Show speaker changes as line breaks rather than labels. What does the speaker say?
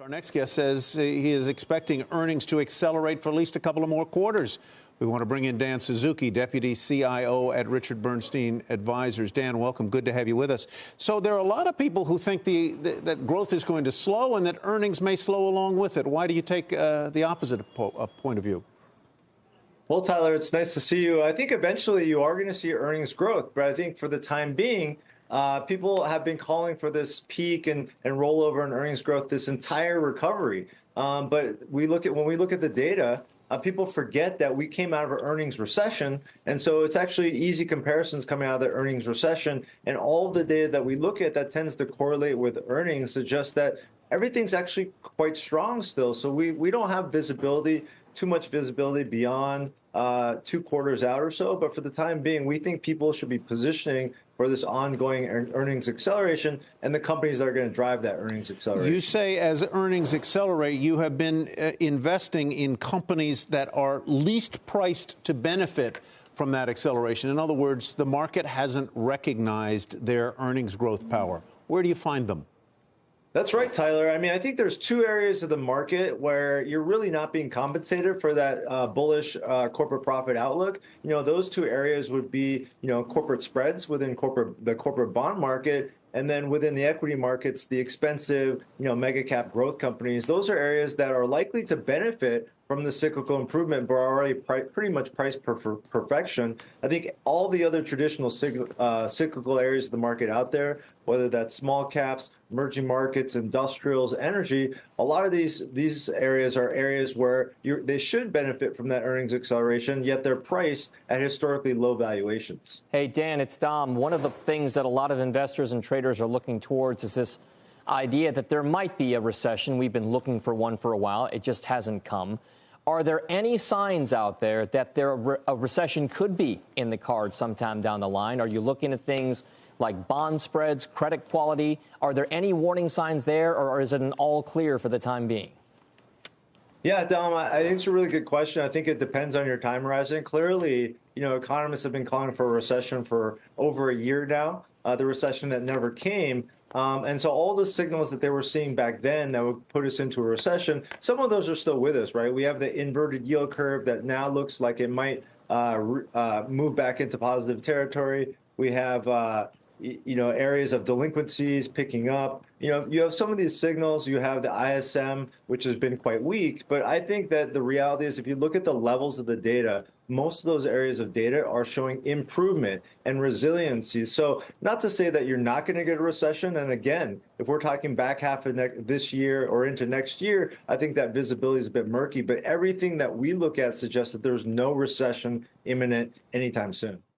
Our next guest says he is expecting earnings to accelerate for at least a couple of more quarters. We want to bring in Dan Suzuki, Deputy CIO at Richard Bernstein Advisors. Dan, welcome. Good to have you with us. So there are a lot of people who think that growth is going to slow and that earnings may slow along with it. Why do you take the opposite point of view?
Well, Tyler, it's nice to see you. I think eventually you are going to see earnings growth, but I think for the time being, people have been calling for this peak and rollover in earnings growth this entire recovery. But when we look at the data, people forget that we came out of an earnings recession. And so it's actually easy comparisons coming out of the earnings recession. And all of the data that we look at that tends to correlate with earnings suggests that everything's actually quite strong still. So we don't have too much visibility beyond 2 quarters out or so. But for the time being, we think people should be positioning for this ongoing earnings acceleration and the companies that are going to drive that earnings acceleration.
You say as earnings accelerate, you have been investing in companies that are least priced to benefit from that acceleration. In other words, the market hasn't recognized their earnings growth power. Where do you find them?
That's right, Tyler. I mean, I think there's 2 areas of the market where you're really not being compensated for that bullish corporate profit outlook. Those 2 areas would be, corporate spreads within the corporate bond market, and then within the equity markets, the expensive, mega cap growth companies. Those are areas that are likely to benefit from the cyclical improvement, but are already pretty much priced for perfection. I think all the other traditional cyclical areas of the market out there, whether that's small caps, emerging markets, industrials, energy, a lot of these areas are areas where they should benefit from that earnings acceleration, yet they're priced at historically low valuations.
Hey, Dan, it's Dom. One of the things that a lot of investors and traders are looking towards is this idea that there might be a recession. We've been looking for one for a while. It just hasn't come. Are there any signs out there that a recession could be in the cards sometime down the line? Are you looking at things like bond spreads, credit quality? Are there any warning signs there, or is it an all clear for the time being?
Yeah, Dom, I think it's a really good question. I think it depends on your time horizon. Clearly, economists have been calling for a recession for over a year now, the recession that never came. And so all the signals that they were seeing back then that would put us into a recession, some of those are still with us, right? We have the inverted yield curve that now looks like it might move back into positive territory. We have areas of delinquencies picking up. You have some of these signals. You have the ISM, which has been quite weak. But I think that the reality is if you look at the levels of the data, most of those areas of data are showing improvement and resiliency. So not to say that you're not going to get a recession. And again, if we're talking back half of this year or into next year, I think that visibility is a bit murky. But everything that we look at suggests that there's no recession imminent anytime soon.